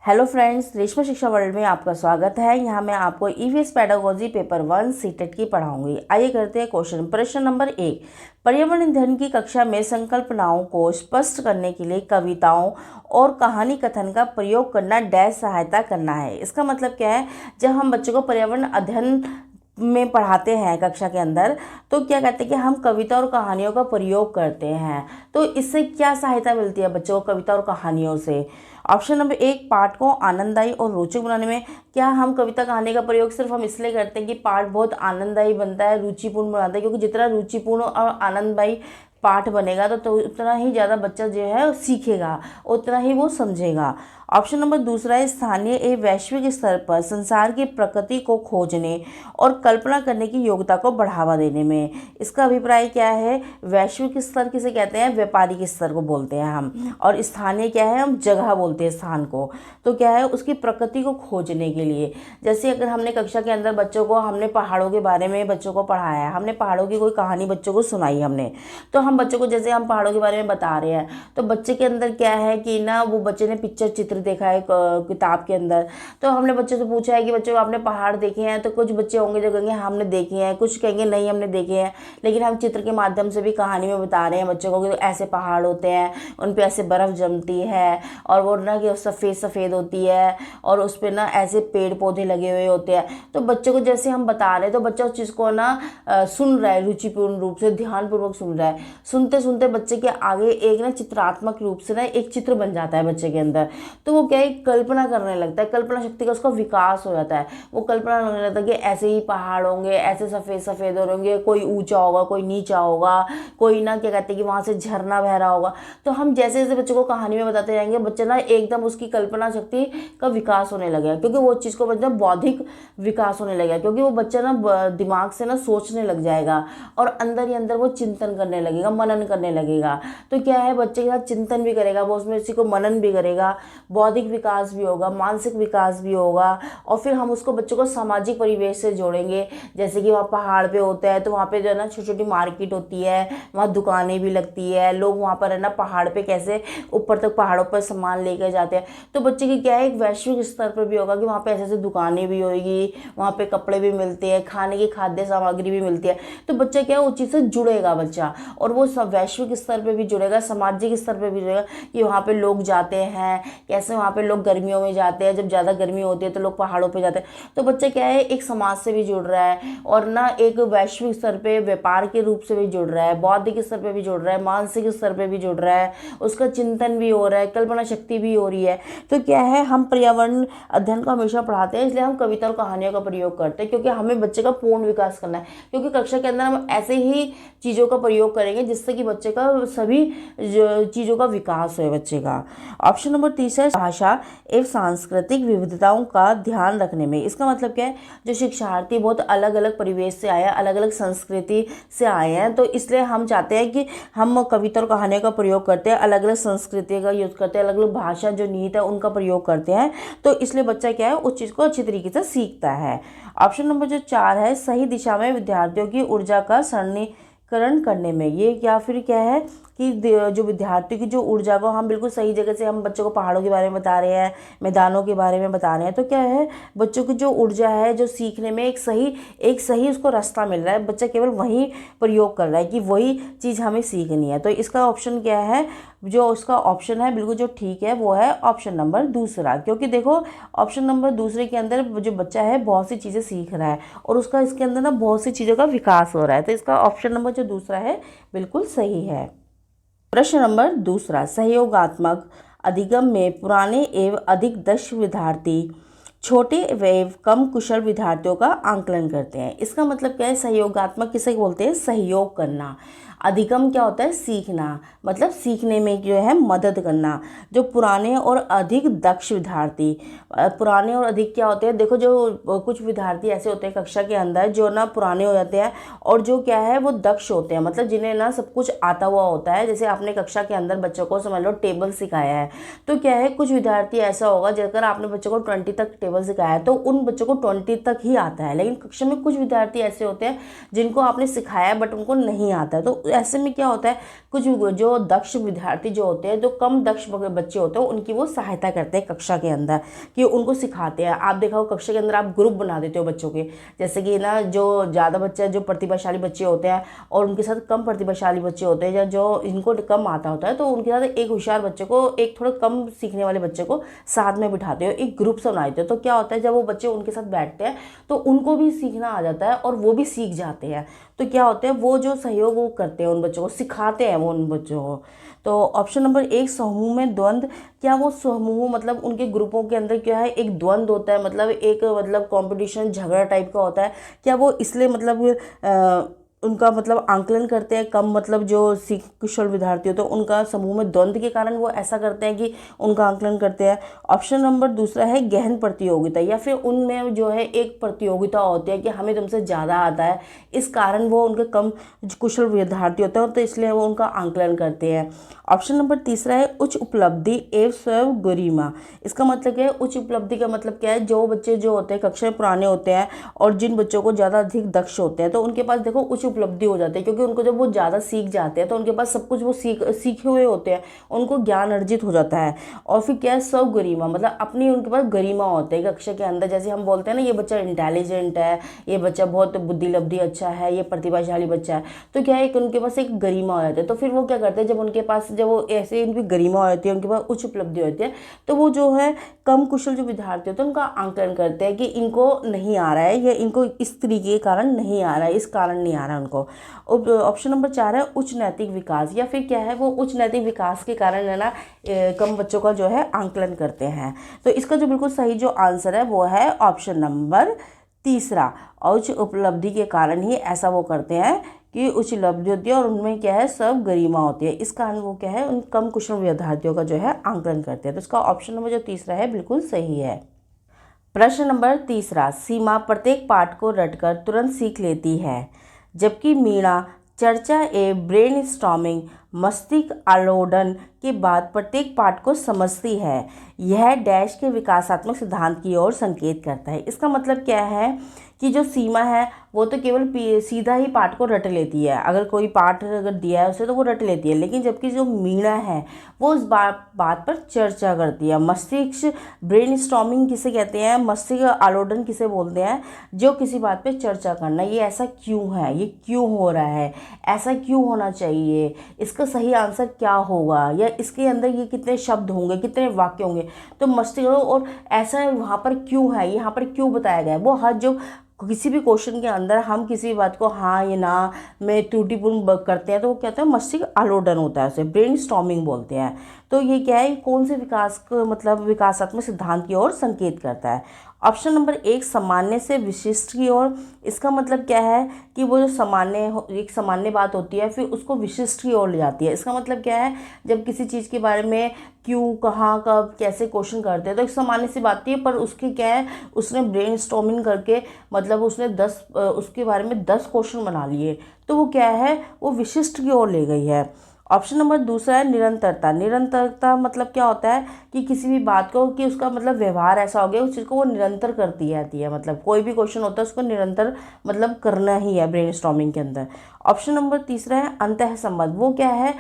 Hello friends, Reshma शिक्षा world में आपका स्वागत है। यहाँ मैं आपको ईवीएस पेडागोजी पेपर 1 सीटेट की पढ़ाऊंगी। आइए करते हैं क्वेश्चन। प्रश्न नंबर 1, पर्यावरण अध्ययन की कक्षा में संकल्पनाओं को स्पष्ट करने के लिए कविताओं और कहानी कथन का प्रयोग करना डैश सहायता करना है। इसका मतलब क्या है, जब हम बच्चों को पर्यावरण अध्ययन में पढ़ाते हैं कक्षा के अंदर, तो क्या कहते हैं कि हम कविता और कहानियों का प्रयोग करते हैं। तो इससे क्या सहायता मिलती है बच्चों को कविता और कहानियों से? ऑप्शन नंबर 1, पाठ को आनंददायी और रोचक बनाने में। क्या हम कविता कहानी का प्रयोग सिर्फ हम इसलिए करते हैं कि पाठ बहुत आनंददायी बनता है, रुचिपूर्ण बनाता है? क्योंकि जितना रुचिपूर्ण और आनंददायी पाठ बनेगा तो उतना ही ज़्यादा बच्चा जो है सीखेगा, उतना ही वो समझेगा। ऑप्शन नंबर दूसरा है, स्थानीय एवं वैश्विक स्तर पर संसार की प्रकृति को खोजने और कल्पना करने की योग्यता को बढ़ावा देने में। इसका अभिप्राय क्या है? वैश्विक स्तर किसे कहते हैं? व्यापारिक स्तर को बोलते हैं हम। और स्थानीय क्या है? हम जगह बोलते हैं स्थान को। तो क्या है? उसकी प्रकृति को खोजने के लिए। जैसे अगर हमने कक्षा के अंदर बच्चों को हमने पहाड़ों के बारे में बच्चों को पढ़ाया है, हमने पहाड़ों की कोई कहानी बच्चों को सुनाई हमने, तो हम बच्चों को जैसे हम पहाड़ों के बारे में बता रहे हैं, तो बच्चे के अंदर क्या है कि ना, वो बच्चे ने पिक्चर चित्र देखा है किताब के अंदर। तो हमने बच्चों से पूछा है कि बच्चों आपने पहाड़ देखे हैं? तो कुछ बच्चे होंगे जो कहेंगे हमने देखे हैं, कुछ कहेंगे नहीं हमने देखे हैं। लेकिन हम चित्र के माध्यम से भी कहानी में बता रहे हैं बच्चों को कि तो ऐसे पहाड़ होते हैं, उन पे ऐसे बर्फ़ जमती है और वो ना कि सफ़ेद सफ़ेद होती है और उस पर ना ऐसे पेड़ पौधे लगे हुए होते हैं। तो बच्चों को जैसे हम बता रहे हैं तो बच्चा उस चीज़ को ना सुन रहा है, रुचिपूर्ण रूप से ध्यानपूर्वक सुन रहा है। सुनते सुनते बच्चे के आगे एक ना चित्रात्मक रूप से ना एक चित्र बन जाता है बच्चे के अंदर। तो वो क्या है, कल्पना करने लगता है, कल्पना शक्ति का उसका विकास हो जाता है। वो कल्पना करने लगता है कि ऐसे ही पहाड़ होंगे, ऐसे सफ़ेद सफ़ेद होंगे, कोई ऊंचा होगा, कोई नीचा होगा, कोई ना क्या कहते हैं कि वहाँ से झरना बह रहा होगा। तो हम जैसे जैसे बच्चों को कहानी में बताते जाएंगे, बच्चा ना एकदम उसकी कल्पना शक्ति का विकास होने लगेगा, क्योंकि वो चीज़ को बच्चा बौद्धिक विकास होने लगेगा, क्योंकि वो बच्चा ना दिमाग से ना सोचने लग जाएगा और अंदर ही अंदर वो चिंतन करने लगेगा, मनन करने लगेगा। तो क्या है, बच्चे के साथ चिंतन भी करेगा, वो उसमें उसी को मनन भी करेगा, बौद्धिक विकास भी होगा, मानसिक विकास भी होगा। और फिर हम उसको बच्चों को सामाजिक परिवेश से जोड़ेंगे। जैसे कि वहाँ पहाड़ पे होता है तो वहाँ पे जो है ना छोटी छोटी मार्केट होती है, वहाँ दुकानें भी लगती है, लोग वहाँ पर है ना पहाड़ पे कैसे ऊपर तक पहाड़ों पर सामान लेकर जाते हैं। तो बच्चे की क्या है, एक वैश्विक स्तर पर भी होगा कि वहाँ पे ऐसे ऐसे दुकानें भी होगी, वहाँ पे कपड़े भी मिलते हैं, खाने की खाद्य सामग्री भी मिलती है। तो बच्चा क्या है, उस चीज़ से जुड़ेगा बच्चा, और वो सब वैश्विक स्तर पर भी जुड़ेगा, सामाजिक स्तर पर भी जुड़ेगा कि वहाँ पे लोग जाते हैं कैसे, वहाँ पे लोग गर्मियों में जाते हैं, जब ज़्यादा गर्मी होती है तो लोग पहाड़ों पे जाते हैं। तो बच्चा क्या है, एक समाज से भी जुड़ रहा है और ना एक वैश्विक स्तर पे व्यापार के रूप से भी जुड़ रहा है, बौद्धिक स्तर पे भी जुड़ रहा है, मानसिक स्तर पे भी जुड़ रहा है, उसका चिंतन भी हो रहा है, कल्पना शक्ति भी हो रही है। तो क्या है, हम पर्यावरण अध्ययन को हमेशा पढ़ाते हैं, इसलिए हम कविता और कहानियों का प्रयोग करते हैं, क्योंकि हमें बच्चे का पूर्ण विकास करना है। क्योंकि कक्षा के अंदर हम ऐसे ही चीज़ों का प्रयोग करेंगे जिससे कि बच्चे का सभी चीज़ों का विकास हो बच्चे का। ऑप्शन नंबर 3 है, भाषा एवं सांस्कृतिक विविधताओं का ध्यान रखने में। इसका मतलब क्या है, जो शिक्षार्थी बहुत अलग अलग परिवेश से आए हैं, अलग अलग संस्कृति से आए हैं, तो इसलिए हम चाहते हैं कि हम कविता और कहानियों का प्रयोग करते हैं, अलग अलग संस्कृति का यूज़ करते हैं, अलग अलग भाषा जो नीति है उनका प्रयोग करते हैं। तो इसलिए बच्चा क्या है, उस चीज़ को अच्छी तरीके से सीखता है। ऑप्शन नंबर जो 4 है, सही दिशा में विद्यार्थियों की ऊर्जा का सरणीकरण करने में। ये या फिर क्या है कि जो विद्यार्थियों की जो ऊर्जा को हम बिल्कुल सही जगह से, हम बच्चों को पहाड़ों के बारे में बता रहे हैं, मैदानों के बारे में बता रहे हैं, तो क्या है, बच्चों की जो ऊर्जा है, जो सीखने में एक सही उसको रास्ता मिल रहा है, बच्चा केवल वही प्रयोग कर रहा है कि वही चीज़ हमें सीखनी है। तो इसका ऑप्शन क्या है, जो उसका ऑप्शन है बिल्कुल जो ठीक है वो है ऑप्शन नंबर दूसरा। क्योंकि देखो, ऑप्शन नंबर दूसरे के अंदर जो बच्चा है बहुत सी चीज़ें सीख रहा है और उसका इसके अंदर ना बहुत सी चीज़ों का विकास हो रहा है। तो इसका ऑप्शन नंबर जो दूसरा है बिल्कुल सही है। प्रश्न नंबर दूसरा, सहयोगात्मक अधिगम में पुराने एवं अधिक दक्ष विद्यार्थी छोटे एवं कम कुशल विद्यार्थियों का आंकलन करते हैं। इसका मतलब क्या है, सहयोगात्मक किसे बोलते हैं? सहयोग करना। अधिगम क्या होता है? सीखना, मतलब सीखने में जो है मदद करना। जो पुराने और अधिक दक्ष विद्यार्थी, पुराने और अधिक क्या होते हैं? देखो, जो कुछ विद्यार्थी ऐसे होते हैं कक्षा के अंदर जो ना पुराने हो जाते हैं और जो क्या है वो दक्ष होते हैं, मतलब जिन्हें ना सब कुछ आता हुआ होता है। जैसे आपने कक्षा के अंदर बच्चों को समझ लो टेबल सिखाया है, तो क्या है, कुछ विद्यार्थी ऐसा होगा अगर आपने बच्चों को 20 तक टेबल सिखाया है तो उन बच्चों को 20 तक ही आता है। लेकिन कक्षा में कुछ विद्यार्थी ऐसे होते हैं जिनको आपने सिखाया बट उनको नहीं आता है, तो ऐसे में क्या होता है, कुछ जो दक्ष विद्यार्थी जो होते हैं, जो कम दक्ष बच्चे होते हैं, उनकी वो सहायता करते हैं कक्षा के अंदर, कि उनको सिखाते हैं। आप देखा हो कक्षा के अंदर आप ग्रुप बना देते हो बच्चों के, जैसे कि ना जो ज़्यादा बच्चे जो प्रतिभाशाली बच्चे होते हैं और उनके साथ कम प्रतिभाशाली बच्चे होते हैं, या जो इनको कम आता होता है, तो उनके साथ एक होशियार बच्चे को, एक थोड़ा कम सीखने वाले बच्चे को साथ में बिठाते हो, एक ग्रुप से बनाते हो। तो क्या होता है, जब वो बच्चे उनके साथ बैठते हैं तो उनको भी सीखना आ जाता है और वो भी सीख जाते हैं। तो क्या होता है, वो जो सहयोग वो करते हैं, उन बच्चों को सिखाते हैं वो उन बच्चों को। तो ऑप्शन नंबर 1, समूह में द्वंद्व। क्या वो समूह मतलब उनके ग्रुपों के अंदर क्या है, एक द्वंद्व होता है, मतलब एक मतलब कंपटीशन झगड़ा टाइप का होता है। क्या वो इसलिए मतलब उनका मतलब आंकलन करते हैं, कम मतलब जो सीख कुशल विद्यार्थी होते हैं उनका समूह में द्वंद्व के कारण वो ऐसा करते हैं कि उनका आंकलन करते हैं। ऑप्शन नंबर दूसरा है गहन प्रतियोगिता, या फिर उनमें जो है एक प्रतियोगिता होती है कि हमें तुमसे ज़्यादा आता है, इस कारण वो उनके कम कुशल विद्यार्थी होते हैं, तो इसलिए वो उनका आंकलन करते हैं। ऑप्शन नंबर तीसरा है उच्च उपलब्धि एवं स्वयं गरिमा। इसका मतलब क्या है, उच्च उपलब्धि का मतलब क्या है, जो बच्चे जो होते हैं कक्षा में पुराने होते हैं और जिन बच्चों को ज़्यादा अधिक दक्ष होते हैं, तो उनके पास देखो उच्च उपलब्धि हो जाती है, क्योंकि उनको जब वो ज़्यादा सीख जाते हैं तो उनके पास सब कुछ वो सीखे हुए होते हैं, उनको ज्ञान अर्जित हो जाता है। और फिर क्या है, स्व गरिमा, मतलब अपनी उनके पास गरिमा होती है कक्षा के अंदर। जैसे हम बोलते हैं ना, ये बच्चा इंटेलिजेंट है, ये बच्चा बहुत बुद्धि लब्धि अच्छा है, ये प्रतिभाशाली बच्चा है, तो क्या है कि उनके पास एक गरिमा हो जाती है। तो फिर वो क्या करते हैं, जब उनके पास जब वो ऐसे इनकी गरिमा होती है, उनके पास उच्च उपलब्धि होती है, तो वो जो है कम कुशल जो विद्यार्थी होते हैं उनका आंकलन करते हैं कि इनको नहीं आ रहा है, या इनको इस तरीके के कारण नहीं आ रहा है, इस कारण नहीं आ रहा है उनको। ऑप्शन नंबर 4 है उच्च नैतिक विकास, या फिर क्या है, वो उच्च नैतिक विकास के कारण है ना कम बच्चों का जो है आंकलन करते हैं। तो इसका जो बिल्कुल सही जो आंसर है वो है ऑप्शन नंबर तीसरा, उच्च उपलब्धि के कारण ही ऐसा वो करते हैं कि उच्च उपलब्धि होती है और उनमें क्या है, सब गरिमा होती है, इस कारण वो क्या है, उन कम कुशल विद्यार्थियों का जो है आंकलन करते हैं। तो इसका ऑप्शन नंबर जो तीसरा है बिल्कुल सही है। प्रश्न नंबर तीसरा, सीमा प्रत्येक पाठ को रटकर तुरंत सीख लेती है, जबकि मीणा चर्चा एवं ब्रेनस्टॉर्मिंग मस्तिष्क आलोडन के बाद प्रत्येक पाठ को समझती है। यह डैश के विकासात्मक सिद्धांत की ओर संकेत करता है। इसका मतलब क्या है कि जो सीमा है वो तो केवल सीधा ही पाठ को रट लेती है, अगर कोई पाठ अगर दिया है उसे तो वो रट लेती है, लेकिन जबकि जो मीणा है वो उस बात पर चर्चा करती है। मस्तिष्क ब्रेनस्टॉर्मिंग किसे कहते हैं, मस्तिष्क आलोडन किसे बोलते हैं, जो किसी बात पे चर्चा करना, ये ऐसा क्यों है, ये क्यों हो रहा है, ऐसा क्यों होना चाहिए, इसका सही आंसर क्या होगा, या इसके अंदर ये कितने शब्द होंगे, कितने वाक्य होंगे, तो मस्तिष्क और ऐसा वहाँ पर क्यों है, यहाँ पर क्यों बताया गया है, वो हर जो किसी भी क्वेश्चन के अंदर हम किसी भी बात को हाँ या ना में त्रुटिपूर्ण करते हैं तो वो कहते हैं मस्तिष्क आलोडन होता है, उसे ब्रेन स्टॉर्मिंग बोलते हैं। तो ये क्या है, कौन से विकास को मतलब विकासात्मक सिद्धांत की ओर संकेत करता है। ऑप्शन नंबर 1, सामान्य से विशिष्ट की ओर। इसका मतलब क्या है कि वो जो सामान्य एक सामान्य बात होती है फिर उसको विशिष्ट की ओर ले जाती है। इसका मतलब क्या है, जब किसी चीज़ के बारे में क्यों, कहाँ, कब, कैसे क्वेश्चन करते हैं तो एक सामान्य सी बात थी, पर उसकी क्या है, उसने ब्रेनस्टॉर्मिंग करके मतलब उसने उसके बारे में 10 क्वेश्चन बना लिए, तो वो क्या है, वो विशिष्ट की ओर ले गई है। ऑप्शन नंबर दूसरा है निरंतरता। निरंतरता मतलब क्या होता है कि किसी भी बात को, कि उसका मतलब व्यवहार ऐसा हो गया उस चीज़ को वो निरंतर करती रहती है, मतलब कोई भी क्वेश्चन होता है उसको निरंतर मतलब करना ही है ब्रेनस्टॉर्मिंग के अंदर। ऑप्शन नंबर तीसरा है अंतः संबंध। वो क्या है,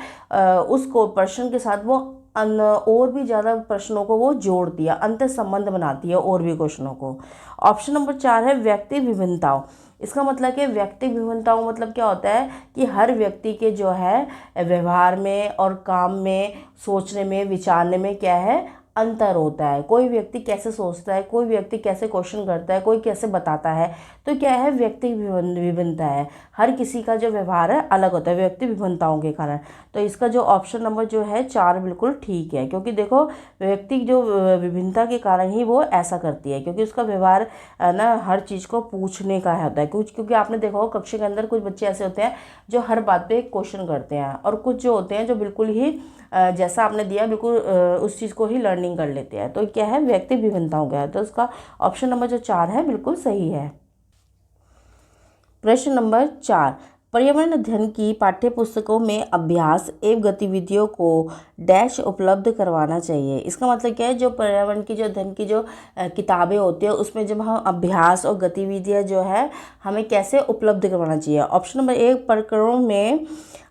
उसको प्रश्न के साथ वो और भी ज़्यादा प्रश्नों को वो जोड़ती है, अंतर संबंध बनाती है और भी क्वेश्चनों को। ऑप्शन नंबर 4 है व्यक्ति विभिन्नताओं। इसका मतलब कि व्यक्ति विभिन्नताओं मतलब क्या होता है कि हर व्यक्ति के जो है व्यवहार में और काम में, सोचने में, विचारने में क्या है, अंतर होता है। कोई व्यक्ति कैसे सोचता है, कोई व्यक्ति कैसे क्वेश्चन करता है, कोई कैसे बताता है, तो क्या है, व्यक्ति विभिन्नता है। हर किसी का जो व्यवहार है अलग होता है व्यक्ति विभिन्नताओं के कारण। तो इसका जो ऑप्शन नंबर जो है 4 बिल्कुल ठीक है, क्योंकि देखो व्यक्ति जो विभिन्नता के कारण ही वो ऐसा करती है, क्योंकि उसका व्यवहार ना हर चीज़ को पूछने का होता है कुछ। क्योंकि आपने देखा हो कक्षा के अंदर कुछ बच्चे ऐसे होते हैं जो हर बात पे क्वेश्चन करते हैं, और कुछ जो होते हैं जो बिल्कुल ही जैसा आपने दिया बिल्कुल उस चीज़ को ही लर्निंग कर लेते हैं। तो क्या है, व्यक्ति विभिन्नताओं का है। तो उसका ऑप्शन नंबर जो 4 है बिल्कुल सही है। प्रश्न नंबर 4, पर्यावरण अध्ययन की पाठ्य पुस्तकों में अभ्यास एवं गतिविधियों को डैश उपलब्ध करवाना चाहिए। इसका मतलब क्या है, जो पर्यावरण की जो अध्ययन की जो किताबें होती है उसमें जब हम अभ्यास और गतिविधियां जो है हमें कैसे उपलब्ध करवाना चाहिए। ऑप्शन नंबर 1, प्रकरणों में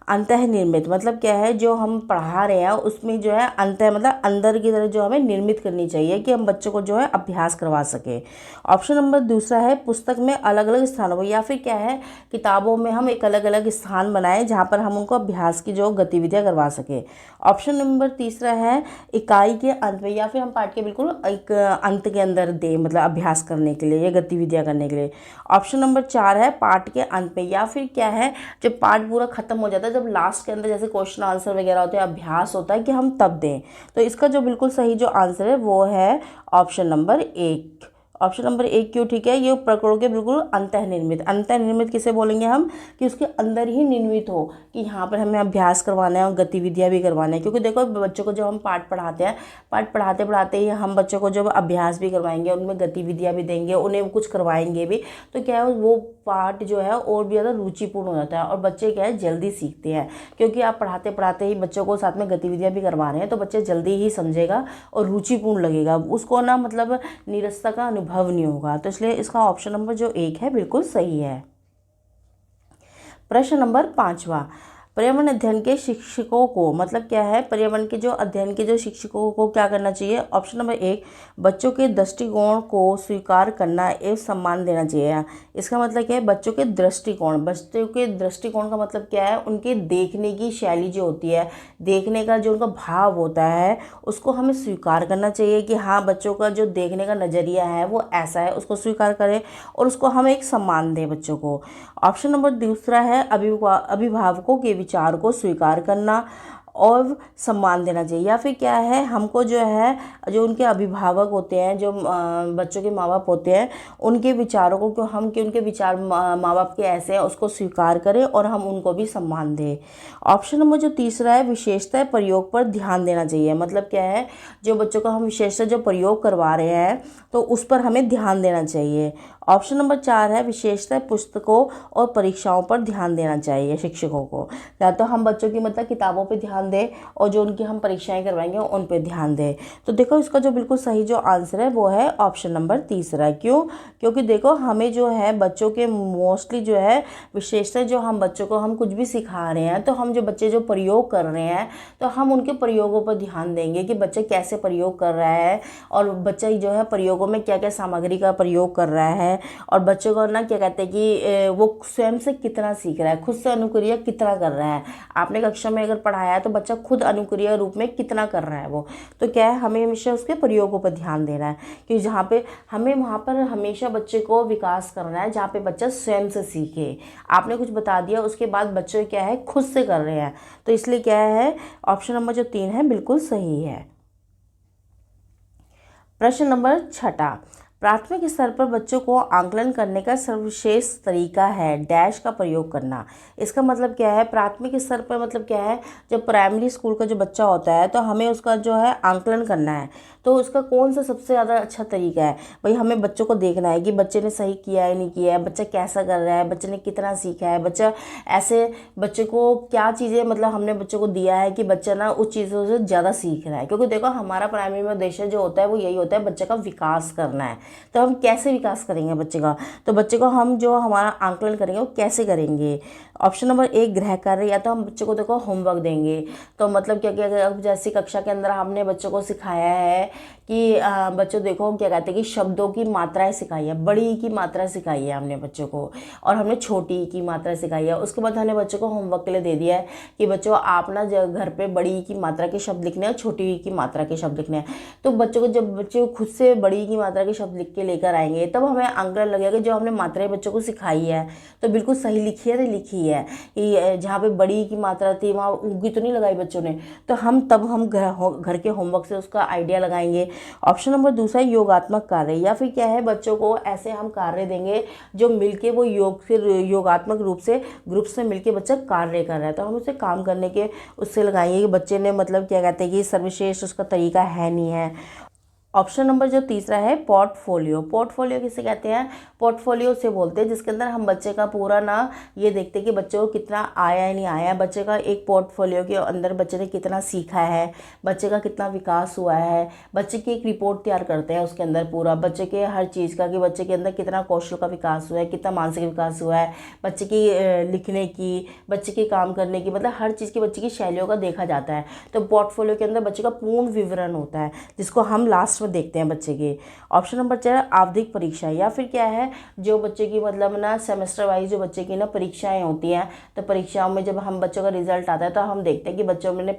अंतः निर्मित मतलब क्या है, जो हम पढ़ा रहे हैं उसमें जो है अंतः मतलब अंदर की तरह जो हमें निर्मित करनी चाहिए कि हम बच्चों को जो है अभ्यास करवा सके। ऑप्शन नंबर दूसरा है पुस्तक में अलग अलग स्थानों पर, या फिर क्या है किताबों में हम एक अलग अलग स्थान बनाएं जहाँ पर हम उनको अभ्यास की जो गतिविधियाँ करवा सके। ऑप्शन नंबर तीसरा है इकाई के अंत में, या फिर हम पाठ के बिल्कुल एक अंत के अंदर दें मतलब अभ्यास करने के लिए या गतिविधियाँ करने के लिए। ऑप्शन नंबर 4 है पाठ के अंत में, या फिर क्या है जब पाठ पूरा खत्म हो जाता है, जब लास्ट के अंदर जैसे क्वेश्चन आंसर वगैरह होते हैं, अभ्यास होता है कि हम तब दें। तो इसका जो बिल्कुल सही जो आंसर है वो है ऑप्शन नंबर 1। ऑप्शन नंबर 1 क्यों ठीक है, ये प्रकरणों के बिल्कुल अंतःनिर्मित, अंतःनिर्मित किसे बोलेंगे हम कि उसके अंदर ही निर्मित हो कि यहाँ पर हमें अभ्यास करवाना है और गतिविधियाँ भी करवाना है। क्योंकि देखो बच्चों को जब हम पाठ पढ़ाते हैं, पाठ पढ़ाते पढ़ाते ही हम बच्चों को जब अभ्यास भी करवाएंगे, उनमें गतिविधियाँ भी देंगे, उन्हें कुछ करवाएंगे भी, तो क्या है वो पाठ जो है और भी ज़्यादा रुचिपूर्ण हो जाता है और बच्चे क्या है जल्दी सीखते हैं। क्योंकि आप पढ़ाते पढ़ाते ही बच्चों को साथ में गतिविधियाँ भी करवा रहे हैं तो बच्चे जल्दी ही समझेगा और रुचिपूर्ण लगेगा उसको ना, मतलब नीरसता का अनुभव नहीं होगा। तो इसलिए इसका ऑप्शन नंबर जो 1 है बिल्कुल सही है। प्रश्न नंबर 5वां, पर्यावरण अध्ययन के शिक्षकों को मतलब क्या है, पर्यावरण के जो अध्ययन के जो शिक्षकों को क्या करना चाहिए। ऑप्शन नंबर 1 बच्चों के दृष्टिकोण को स्वीकार करना एवं सम्मान देना चाहिए। इसका मतलब क्या है, बच्चों के दृष्टिकोण का मतलब क्या है, उनके देखने की शैली जो होती है, देखने का जो उनका भाव होता है उसको हमें स्वीकार करना चाहिए कि हाँ बच्चों का जो देखने का नज़रिया है वो ऐसा है, उसको स्वीकार करें और उसको हम एक सम्मान दें बच्चों को। ऑप्शन नंबर दूसरा है अभिभावकों के विचार को स्वीकार करना और सम्मान देना चाहिए। या फिर क्या है, हमको जो है जो उनके अभिभावक होते हैं, जो बच्चों के माँ बाप होते हैं, उनके विचारों को हम कि उनके विचार माँ बाप के ऐसे हैं उसको स्वीकार करें और हम उनको भी सम्मान दें। ऑप्शन नंबर जो तीसरा है विशेषता प्रयोग पर ध्यान देना चाहिए। मतलब क्या है, जो बच्चों का हम विशेषता जो प्रयोग करवा रहे हैं तो उस पर हमें ध्यान देना चाहिए। ऑप्शन नंबर 4 है विशेषता पुस्तकों और परीक्षाओं पर ध्यान देना चाहिए शिक्षकों को। या तो हम बच्चों की मतलब किताबों पे ध्यान दें और जो उनकी हम परीक्षाएं करवाएंगे उन पे ध्यान दें। तो देखो इसका जो बिल्कुल सही जो आंसर है वो है ऑप्शन नंबर तीसरा। क्यों? क्योंकि देखो हमें जो है बच्चों के मोस्टली जो है विशेषता, जो हम बच्चों को हम कुछ भी सिखा रहे हैं तो हम जो बच्चे जो प्रयोग कर रहे हैं तो हम उनके प्रयोगों पर ध्यान देंगे कि बच्चे कैसे प्रयोग कर रहा है और बच्चा जो है प्रयोगों में क्या क्या सामग्री का प्रयोग कर रहा है और बच्चों को ना क्या कहते हैं कि वो स्वयं से कितना सीख रहा है, खुद से अनुक्रिया कितना कर रहा है। आपने कक्षा में अगर पढ़ाया है तो बच्चा खुद अनुक्रिया रूप में कितना कर रहा है वो, तो क्या है हमें हमेशा उसके प्रयोगों पर ध्यान देना है कि जहाँ पे हमें वहाँ पर हमेशा बच्चे को विकास करना है जहाँ पे बच्चा स्वयं से सीखे। आपने कुछ बता दिया उसके बाद बच्चे क्या है खुद से कर रहे हैं, तो इसलिए क्या है ऑप्शन नंबर जो 3 है बिल्कुल सही है। प्रश्न नंबर 6, प्राथमिक स्तर पर बच्चों को आंकलन करने का सर्वश्रेष्ठ तरीका है डैश का प्रयोग करना। इसका मतलब क्या है, प्राथमिक स्तर पर मतलब क्या है, जब प्राइमरी स्कूल का जो बच्चा होता है तो हमें उसका जो है आंकलन करना है, तो उसका कौन सा सबसे ज़्यादा अच्छा तरीका है। भाई हमें बच्चों को देखना है कि बच्चे ने सही किया है नहीं किया है, बच्चा कैसा कर रहा है, बच्चे ने कितना सीखा है, बच्चा ऐसे बच्चे को क्या चीज़ें मतलब हमने बच्चों को दिया है कि बच्चा ना उस चीज़ों से ज़्यादा सीख रहा है। क्योंकि देखो हमारा प्राइमरी में उद्देश्य जो होता है वो यही होता है बच्चे का विकास करना है। तो हम कैसे विकास करेंगे बच्चे का, तो बच्चे को हम जो हमारा आंकलन करेंगे वो कैसे करेंगे। ऑप्शन नंबर 1 गृह कार्य, या तो हम बच्चों को देखो होमवर्क देंगे। तो मतलब क्या क्या जैसे कक्षा के अंदर हमने बच्चों को सिखाया है कि बच्चों देखो क्या कहते हैं कि शब्दों की मात्राएं सिखाई है, बड़ी की मात्रा सिखाई है हमने बच्चों को और हमने छोटी की मात्रा सिखाई है। उसके बाद हमने बच्चों को होमवर्क के लिए दे दिया है कि बच्चों आप ना घर पे बड़ी की मात्रा के शब्द लिखने हैं, छोटी की मात्रा के शब्द लिखने हैं। तो बच्चों को जब बच्चे खुद से बड़ी की मात्रा के शब्द लिख के लेकर आएंगे तब हमें आंकलन लगेगा जो हमने मात्राएं बच्चों को सिखाई है तो बिल्कुल सही लिखी है तो लिखी है कि जहाँ पे बड़ी की मात्रा थी वहाँ उंगली तो नहीं लगाई बच्चों ने। तो हम घर के होमवर्क से उसका आइडिया लगाएंगे। ऑप्शन नंबर दूसरा योगात्मक कार्य, या फिर क्या है बच्चों को ऐसे हम कार्य देंगे जो मिलके वो योगात्मक रूप से ग्रुप से मिलके बच्चा कार्य कर रहा है, तो हम उसे काम करने के उससे लगाएंगे कि बच्चे ने मतलब क्या कहते हैं कि सर्वश्रेष्ठ उसका तरीका है नहीं है। ऑप्शन नंबर जो तीसरा है पोर्टफोलियो। पोर्टफोलियो किसे कहते हैं? पोर्टफोलियो से बोलते हैं जिसके अंदर हम बच्चे का पूरा ना ये देखते हैं कि बच्चे को कितना आया है नहीं आया, बच्चे का एक पोर्टफोलियो के अंदर बच्चे ने कितना सीखा है, बच्चे का कितना विकास हुआ है, बच्चे की एक रिपोर्ट तैयार करते हैं उसके अंदर पूरा बच्चे के हर चीज़ का, कि बच्चे के अंदर कितना कौशल का विकास हुआ है, कितना मानसिक विकास हुआ है, बच्चे की लिखने की, बच्चे के काम करने की, मतलब हर चीज़ की बच्चे की शैलियों का देखा जाता है। तो पोर्टफोलियो के अंदर बच्चे का पूर्ण विवरण होता है जिसको हम लास्ट में देखते हैं बच्चे के। ऑप्शन नंबर 4 आवधिक परीक्षा, या फिर क्या है जो बच्चे की मतलब ना सेमेस्टर वाइज जो बच्चे की ना परीक्षाएं होती हैं, तो परीक्षाओं में जब हम बच्चों का रिजल्ट आता है तो हम देखते हैं कि बच्चों में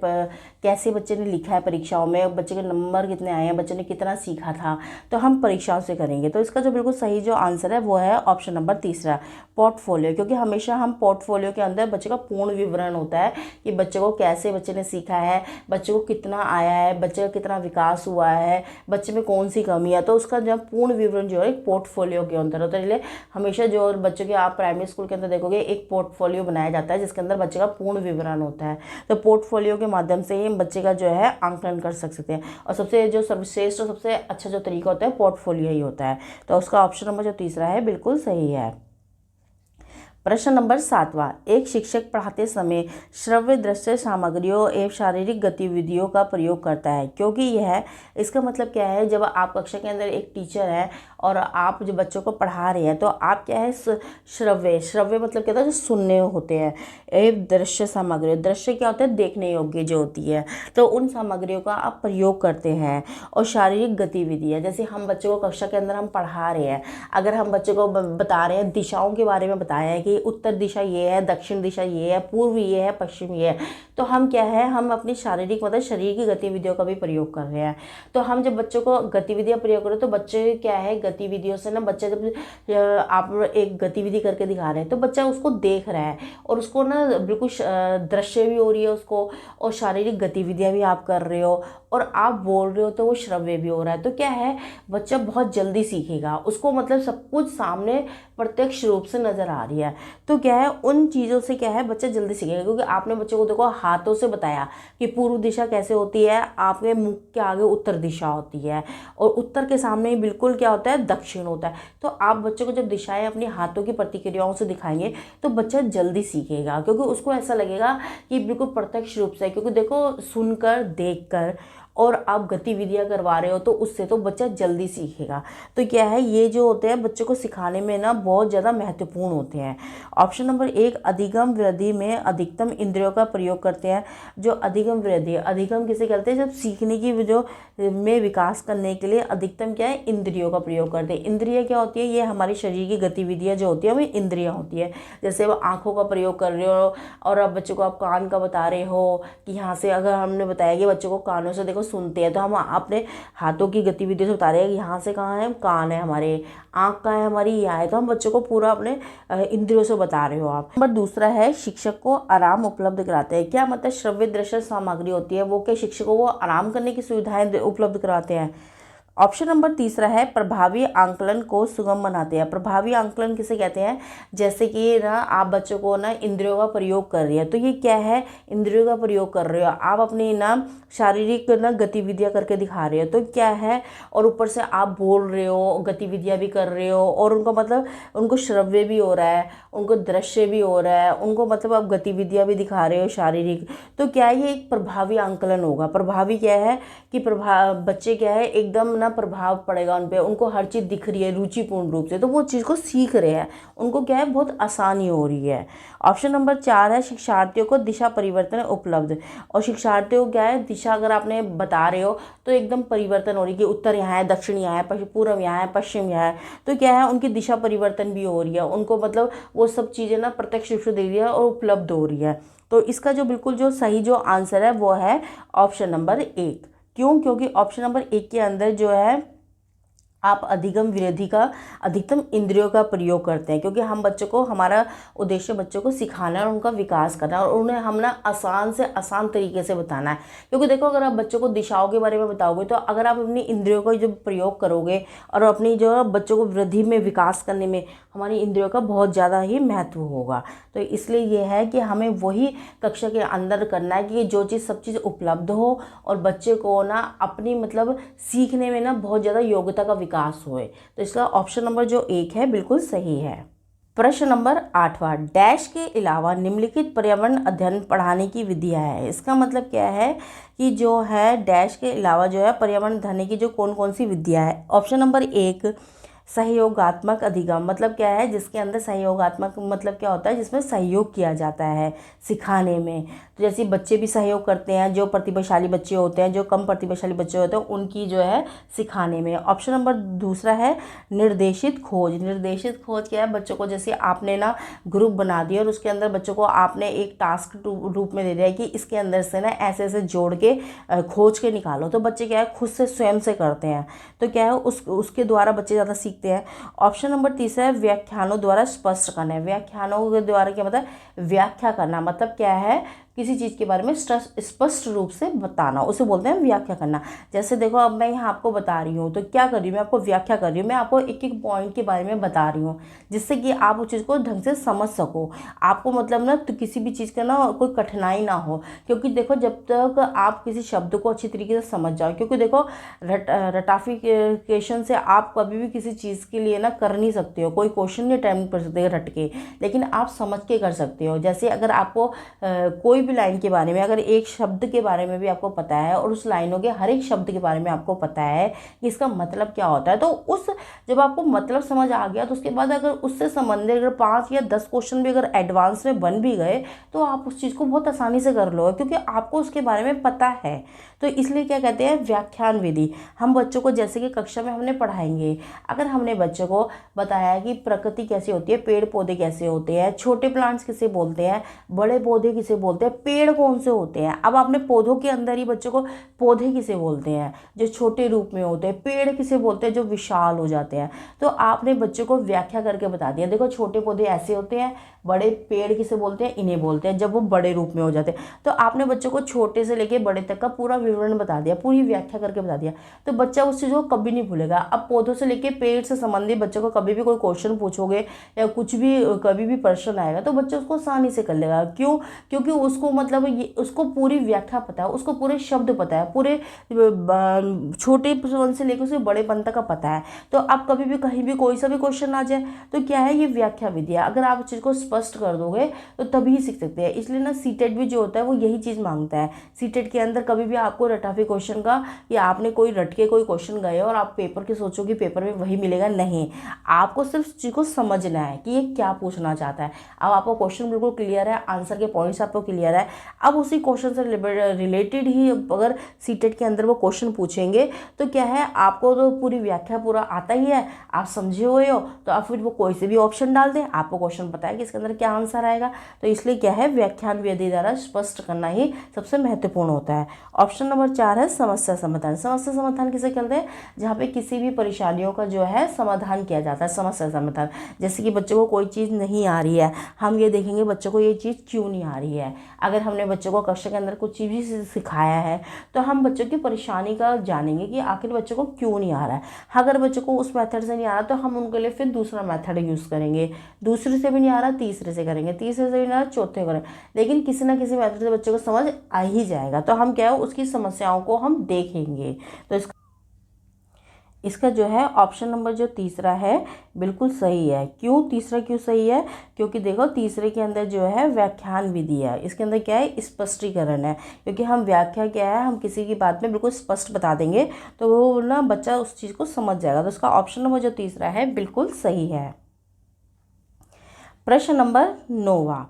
कैसे बच्चे ने लिखा है परीक्षाओं में, बच्चे के नंबर कितने आए हैं, बच्चे ने कितना सीखा था, तो हम परीक्षाओं से करेंगे। तो इसका जो बिल्कुल सही जो आंसर है वो है ऑप्शन नंबर तीसरा पोर्टफोलियो, क्योंकि हमेशा हम पोर्टफोलियो के अंदर बच्चे का पूर्ण विवरण होता है कि बच्चे को कैसे बच्चे ने सीखा है, बच्चे को कितना आया है, बच्चे का कितना विकास हुआ है, बच्चे में कौन सी कमी है, तो उसका जब पूर्ण विवरण जो है एक पोर्टफोलियो के अंदर होता है। इसलिए हमेशा जो बच्चों के आप प्राइमरी स्कूल के अंदर देखोगे एक पोर्टफोलियो बनाया जाता है जिसके अंदर बच्चे का पूर्ण विवरण होता है। तो पोर्टफोलियो के माध्यम से ही बच्चे का जो है आंकलन कर सकते हैं, और सबसे जो सर्वश्रेष्ठ और सबसे अच्छा जो तरीका होता है पोर्टफोलियो ही होता है। तो उसका ऑप्शन नंबर जो तीसरा है बिल्कुल सही है। प्रश्न नंबर 7वां, एक शिक्षक पढ़ाते समय श्रव्य दृश्य सामग्रियों एवं शारीरिक गतिविधियों का प्रयोग करता है, क्योंकि यह इसका मतलब क्या है, जब आप कक्षा के अंदर एक टीचर है और आप जो बच्चों को पढ़ा रहे हैं तो आप क्या है श्रव्य मतलब क्या होता है जो सुनने होते हैं, एवं दृश्य सामग्री, दृश्य क्या होता है देखने योग्य जो होती है, तो उन सामग्रियों का आप प्रयोग करते हैं। और शारीरिक गतिविधियाँ, जैसे हम बच्चों को कक्षा के अंदर हम पढ़ा रहे हैं, अगर हम बच्चों को बता रहे हैं दिशाओं के बारे में बताया है कि उत्तर दिशा ये है, दक्षिण दिशा ये है, पूर्व ये है, पश्चिम ये है, तो हम क्या है हम अपनी शारीरिक मतलब शरीर की गतिविधियों का भी प्रयोग कर रहे हैं। तो हम जब बच्चों को गतिविधियां प्रयोग करें तो बच्चे क्या है गतिविधियों से ना, बच्चे जब आप एक गतिविधि करके दिखा रहे हैं तो बच्चा उसको देख रहा है और उसको ना बिल्कुल दृश्य भी हो रही है उसको, और शारीरिक गतिविधियां भी आप कर रहे हो और आप बोल रहे हो तो वो श्रव्य भी हो रहा है। तो क्या है बच्चा बहुत जल्दी सीखेगा, उसको मतलब सब कुछ सामने प्रत्यक्ष रूप से नज़र आ रही है, तो क्या है उन चीज़ों से क्या है बच्चा जल्दी सीखेगा। क्योंकि आपने बच्चों को देखो हाथों से बताया कि पूर्व दिशा कैसे होती है, आपके मुख के आगे उत्तर दिशा होती है और उत्तर के सामने ही बिल्कुल क्या होता है दक्षिण होता है। तो आप बच्चों को जब दिशाएं अपनी हाथों की प्रतिक्रियाओं से दिखाएंगे तो बच्चा जल्दी सीखेगा, क्योंकि उसको ऐसा लगेगा कि बिल्कुल प्रत्यक्ष रूप से, क्योंकि देखो सुनकर देखकर और आप गतिविधियां करवा रहे हो तो उससे तो बच्चा जल्दी सीखेगा। तो क्या है ये जो होते हैं बच्चों को सिखाने में ना बहुत ज़्यादा महत्वपूर्ण होते हैं। ऑप्शन नंबर 1 अधिगम वृद्धि में अधिकतम इंद्रियों का प्रयोग करते हैं। जो अधिगम वृद्धि, अधिगम किसे कहते हैं जब सीखने की जो में विकास करने के लिए अधिकतम क्या है इंद्रियों का प्रयोग करते हैं। इंद्रियां क्या होती है, ये हमारी शरीर की गतिविधियाँ जो होती है वो इंद्रियाँ होती है। जैसे वो आँखों का प्रयोग कर रहे हो और अब बच्चों को आप कान का बता रहे हो कि यहाँ से, अगर हमने बताया कि बच्चों को कानों से देखो सुनते हैं तो हम अपने हाथों की गतिविधि से बता रहे हैं यहाँ से कहाँ है कान है हमारे, आँख कहाँ है हमारी यहाँ है, तो हम बच्चों को पूरा अपने इंद्रियों से बता रहे हो आप। नंबर दूसरा है शिक्षक को आराम उपलब्ध कराते हैं। क्या मतलब श्रव्य दृश्य सामग्री होती है वो क्या शिक्षकों को आराम करने की सुविधाएं उपलब्ध कराते हैं। ऑप्शन नंबर तीसरा है प्रभावी आंकलन को सुगम बनाते हैं। प्रभावी आंकलन किसे कहते हैं, जैसे कि ना आप बच्चों को ना इंद्रियों का प्रयोग कर रही है, तो ये क्या है इंद्रियों का प्रयोग कर रहे हो आप, अपनी ना शारीरिक ना गतिविधियां करके दिखा रहे हो तो क्या है, और ऊपर से आप बोल रहे हो गतिविधियां भी कर रहे हो और उनको मतलब उनको श्रव्य भी हो रहा है, उनको दृश्य भी हो रहा है, उनको मतलब आप गतिविधियां भी दिखा रहे हो शारीरिक, तो क्या है ये एक प्रभावी आंकलन होगा। प्रभावी क्या है कि बच्चे क्या है एकदम ना प्रभाव पड़ेगा उन पे, उनको हर चीज़ दिख रही है रुचिपूर्ण रूप से, तो वो चीज़ को सीख रहे हैं, उनको क्या है बहुत आसानी हो रही है। ऑप्शन नंबर 4 है शिक्षार्थियों को दिशा परिवर्तन उपलब्ध। और शिक्षार्थियों को क्या है दिशा अगर आपने बता रहे हो तो एकदम परिवर्तन हो रही है कि उत्तर यहाँ है, दक्षिण यहाँ है, पूर्व यहाँ है, पश्चिम यहाँ है, तो क्या है उनकी दिशा परिवर्तन भी हो रही है, उनको मतलब वो सब चीज़ें ना प्रत्यक्ष रूप से दे रही है और उपलब्ध हो रही है। तो इसका जो बिल्कुल जो सही जो आंसर है वो है ऑप्शन नंबर 1। क्यों, क्योंकि ऑप्शन नंबर 1 के अंदर जो है आप अधिगम विरोधी का अधिकतम इंद्रियों का प्रयोग करते हैं, क्योंकि हम बच्चों को, हमारा उद्देश्य बच्चों को सिखाना है और उनका विकास करना है, और उन्हें हम ना आसान से आसान तरीके से बताना है। क्योंकि देखो, अगर आप बच्चों को दिशाओं के बारे में बताओगे, तो अगर आप अपनी इंद्रियों का जो प्रयोग करोगे और अपनी जो बच्चों को वृद्धि में, विकास करने में हमारी इंद्रियों का बहुत ज़्यादा ही महत्व होगा। तो इसलिए ये है कि हमें वही कक्षा के अंदर करना है कि जो चीज़, सब चीज़ उपलब्ध हो और बच्चे को ना अपनी मतलब सीखने में ना बहुत ज़्यादा योग्यता का विकास होए। तो इसका ऑप्शन नंबर जो 1 है बिल्कुल सही है। प्रश्न नंबर 8वां, डैश के अलावा निम्नलिखित पर्यावरण अध्ययन पढ़ाने की विधियां है। इसका मतलब क्या है कि जो है डैश के अलावा जो है पर्यावरण अध्ययन की जो कौन कौन सी विधियां है। ऑप्शन नंबर 1, सहयोगात्मक अधिगम, मतलब क्या है, जिसके अंदर सहयोगात्मक मतलब क्या होता है, जिसमें सहयोग किया जाता है सिखाने में। तो जैसे बच्चे भी सहयोग करते हैं, जो प्रतिभाशाली बच्चे होते हैं, जो कम प्रतिभाशाली बच्चे होते हैं, उनकी जो है सिखाने में। ऑप्शन नंबर 2 है निर्देशित खोज। निर्देशित खोज क्या है, बच्चों को जैसे आपने ना ग्रुप बना दिया और उसके अंदर बच्चों को आपने एक टास्क रूप में दे दिया है कि इसके अंदर से ना ऐसे ऐसे जोड़ के खोज के निकालो, तो बच्चे क्या है खुद से स्वयं से करते हैं। तो क्या है उसके द्वारा बच्चे ज़्यादा सीखते हैं। ऑप्शन नंबर 3 है व्याख्यानों द्वारा स्पष्ट करना है। व्याख्यानों के द्वारा क्या मतलब, व्याख्या करना, मतलब क्या है, किसी चीज़ के बारे में स्पष्ट रूप से बताना, उसे बोलते हैं व्याख्या करना। जैसे देखो, अब मैं यहाँ आपको बता रही हूँ, तो क्या कर रही हूँ, मैं आपको व्याख्या कर रही हूँ, मैं आपको एक एक पॉइंट के बारे में बता रही हूँ, जिससे कि आप उस चीज़ को ढंग से समझ सको। आपको मतलब ना तो किसी भी चीज़ का ना कोई कठिनाई ना हो। क्योंकि देखो, जब तक आप किसी शब्द को अच्छी तरीके से समझ जाओ, क्योंकि देखो रटाफिकेशन से आप कभी भी किसी चीज़ के लिए ना कर नहीं सकते हो, कोई क्वेश्चन नहीं अटेम्प्ट कर सकते रट के, लेकिन आप समझ के कर सकते हो। जैसे अगर आपको कोई भी लाइन के बारे में, अगर एक शब्द के बारे में भी आपको पता है और उस लाइनों के हर एक शब्द के बारे में आपको पता है कि इसका मतलब क्या होता है, तो उस जब आपको मतलब समझ आ गया, तो उसके बाद अगर उससे संबंधित अगर 5 या 10 क्वेश्चन भी अगर एडवांस में बन भी गए, तो आप उस चीज़ को बहुत आसानी से कर लो, क्योंकि आपको उसके बारे में पता है। तो इसलिए क्या कहते हैं, व्याख्यान विधि। हम बच्चों को जैसे कि कक्षा में हमने पढ़ाएंगे, अगर हमने बच्चों को बताया कि प्रकृति कैसी होती है, पेड़ पौधे कैसे होते हैं, छोटे प्लांट्स किसे बोलते हैं, बड़े पौधे किसे बोलते हैं, पेड़ कौन से होते हैं। अब आपने पौधों के अंदर ही बच्चों को पौधे किसे बोलते हैं, जो छोटे रूप में होते हैं, पेड़ किसे बोलते हैं, जो विशाल हो जाते हैं। तो आपने बच्चों को व्याख्या करके बता दिया, देखो छोटे पौधे ऐसे होते हैं, बड़े पेड़ किसे बोलते हैं, इन्हें बोलते हैं, जब वो बड़े रूप में हो जाते हैं। तो आपने बच्चों को छोटे से लेके बड़े तक का पूरा विवरण बता दिया, पूरी व्याख्या करके बता दिया, तो बच्चा उस चीज़ को कभी नहीं भूलेगा। अब पौधों से लेके पेड़ से संबंधित बच्चों को कभी भी कोई क्वेश्चन पूछोगे या कुछ भी कभी भी प्रश्न आएगा, तो बच्चा उसको आसानी से कर लेगा। क्यों? क्योंकि उसको मतलब ये उसको पूरी व्याख्या पता है, उसको पूरे शब्द पता है, पूरे छोटे पन से लेकर उसके बड़े पन तक का पता है। तो आप कभी भी कहीं भी कोई सा भी क्वेश्चन आ जाए, तो क्या है, ये व्याख्या विधि है। अगर आप उस चीज़ को स्पष्ट कर दोगे तो तभी सीख सकते हैं। इसलिए ना सीटेट भी जो होता है वो यही चीज़ मांगता है। सीटेट के अंदर कभी भी आपको रटाफी क्वेश्चन का, या आपने कोई रट के कोई क्वेश्चन गए और आप पेपर के सोचो कि पेपर में वही मिलेगा, नहीं। आपको सिर्फ चीज़ को समझना है कि ये क्या पूछना चाहता है। अब आपको क्वेश्चन बिल्कुल क्लियर है, आंसर के पॉइंट्स आपको क्लियर है, अब उसी क्वेश्चन से रिलेटेड ही अगर सीटेट के अंदर वो क्वेश्चन पूछेंगे, तो क्या है, आपको तो पूरी व्याख्या पूरा आता ही है, आप समझे हुए हो, तो आप फिर वो कोई से भी ऑप्शन डाल दें, आपको क्वेश्चन पता है कि इसके अंदर क्या आंसर आएगा। तो इसलिए क्या है, व्याख्यान विधि द्वारा स्पष्ट करना ही सबसे महत्वपूर्ण होता है। ऑप्शन नंबर 4 है समस्या समाधान। समस्या समाधान किसे कहते हैं, जहाँ पे किसी भी परेशानियों का जो है समाधान किया जाता है, समस्या समाधान। जैसे कि बच्चों को कोई चीज़ नहीं आ रही है, हम ये देखेंगे बच्चों को ये चीज़ क्यों नहीं आ रही है। अगर हमने बच्चों को कक्षा के अंदर कुछ चीज़ भी सिखाया है, तो हम बच्चों की परेशानी का जानेंगे कि आखिर बच्चों को क्यों नहीं आ रहा है। अगर बच्चों को उस मेथड से नहीं आ रहा, तो हम उनके लिए फिर दूसरा मेथड यूज़ करेंगे, दूसरे से भी नहीं आ रहा, तीसरे से करेंगे, तीसरे से भी नहीं आ रहा, चौथे करेंगे, लेकिन किसी ना किसी मेथड से बच्चों को समझ आ ही जाएगा। तो हम क्या है, उसकी समस्याओं को हम देखेंगे। तो इसका जो है ऑप्शन नंबर जो तीसरा है बिल्कुल सही है। क्यों तीसरा क्यों सही है, क्योंकि देखो तीसरे के अंदर जो है व्याख्यान विधि है, इसके अंदर क्या है, स्पष्टीकरण है। क्योंकि हम व्याख्या क्या है, हम किसी की बात में बिल्कुल स्पष्ट बता देंगे, तो वो ना बच्चा उस चीज़ को समझ जाएगा। तो इसका ऑप्शन नंबर जो तीसरा है बिल्कुल सही है। प्रश्न नंबर 9वां,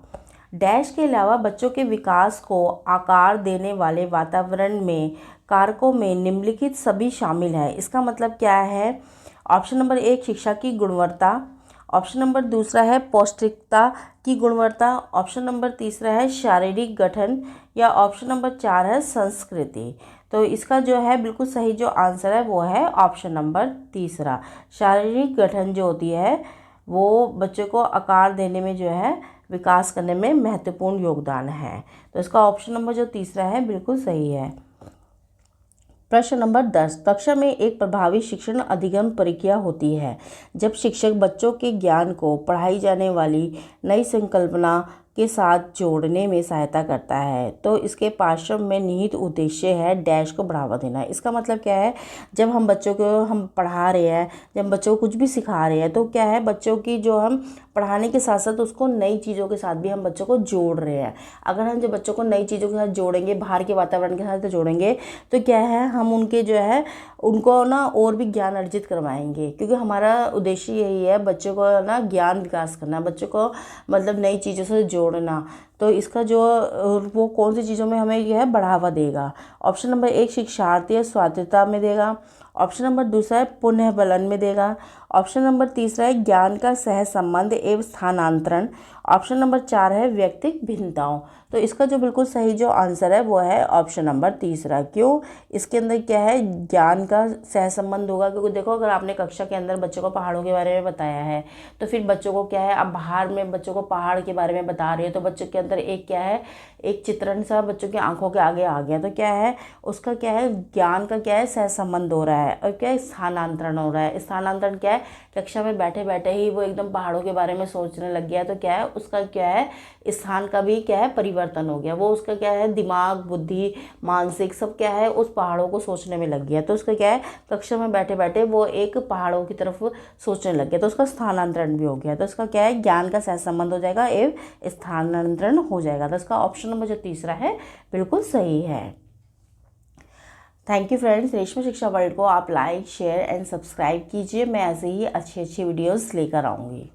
डैश के अलावा बच्चों के विकास को आकार देने वाले वातावरण में कारकों में निम्नलिखित सभी शामिल हैं। इसका मतलब क्या है, ऑप्शन नंबर 1 शिक्षा की गुणवत्ता, ऑप्शन नंबर दूसरा है पौष्टिकता की गुणवत्ता, ऑप्शन नंबर तीसरा है शारीरिक गठन, या ऑप्शन नंबर 4 है संस्कृति। तो इसका जो है बिल्कुल सही जो आंसर है वो है ऑप्शन नंबर तीसरा। शारीरिक गठन जो होती है वो बच्चे को आकार देने में जो है विकास करने में महत्वपूर्ण योगदान है। तो इसका ऑप्शन नंबर जो तीसरा है बिल्कुल सही है। प्रश्न नंबर 10, कक्षा में एक प्रभावी शिक्षण अधिगम प्रक्रिया होती है जब शिक्षक बच्चों के ज्ञान को पढ़ाई जाने वाली नई संकल्पना के साथ जोड़ने में सहायता करता है। तो इसके पार्श्व में निहित उद्देश्य है डैश को बढ़ावा देना। इसका मतलब क्या है, जब हम बच्चों को हम पढ़ा रहे हैं, जब हम बच्चों को कुछ भी सिखा रहे हैं, तो क्या है, बच्चों की जो हम पढ़ाने के साथ साथ उसको नई चीज़ों के साथ भी हम बच्चों को जोड़ रहे हैं। अगर हम जब बच्चों को नई चीज़ों के साथ जोड़ेंगे, बाहर के वातावरण के साथ जोड़ेंगे, तो क्या है, हम उनके जो है उनको ना और भी ज्ञान अर्जित करवाएंगे, क्योंकि हमारा उद्देश्य यही है बच्चों को ना ज्ञान विकास करना, बच्चों को मतलब नई चीज़ों से जोड़ना। तो इसका जो वो कौन सी चीज़ों में हमें यह है बढ़ावा देगा। ऑप्शन नंबर 1 शिक्षार्थी स्वायत्तता में देगा। ऑप्शन नंबर दूसरा है पुनः बलन में देगा। ऑप्शन नंबर तीसरा है ज्ञान का सह संबंध एवं स्थानांतरण। ऑप्शन नंबर 4 है व्यक्तिगत भिन्नताओं। तो इसका जो बिल्कुल सही जो आंसर है वो है ऑप्शन नंबर तीसरा। क्यों, इसके अंदर क्या है, ज्ञान का सह संबंध होगा, क्योंकि देखो अगर आपने कक्षा के अंदर बच्चों को पहाड़ों के बारे में बताया है, तो फिर बच्चों को क्या है, आप बाहर में बच्चों को पहाड़ के बारे में बता रहे हो, तो बच्चों के अंदर एक क्या है, एक चित्रण सा बच्चों की आंखों के आगे आ गया। तो क्या है, उसका क्या है, ज्ञान का क्या है, सह संबंध हो रहा है। और क्या है, स्थानांतरण हो रहा है। स्थानांतरण क्या है, कक्षा में बैठे बैठे ही वो एकदम पहाड़ों के बारे में सोचने लग गया। तो क्या है, उसका क्या है, स्थान का भी क्या है, परिवर्तन हो गया। वो उसका क्या है, दिमाग, बुद्धि, मानसिक सब क्या है, उस पहाड़ों को सोचने में लग गया। तो उसका क्या है, कक्षा में बैठे बैठे वो एक पहाड़ों की तरफ सोचने लग गया, तो उसका स्थानांतरण भी हो गया। तो इसका क्या है, ज्ञान का सहसंबंध हो जाएगा एवं स्थानांतरण हो जाएगा। तो इसका ऑप्शन नंबर जो तीसरा है बिल्कुल सही है। Thank you friends. रेशमा शिक्षा वर्ल्ड को आप लाइक, शेयर एंड सब्सक्राइब कीजिए। मैं ऐसे ही अच्छी अच्छी वीडियोस लेकर आऊँगी।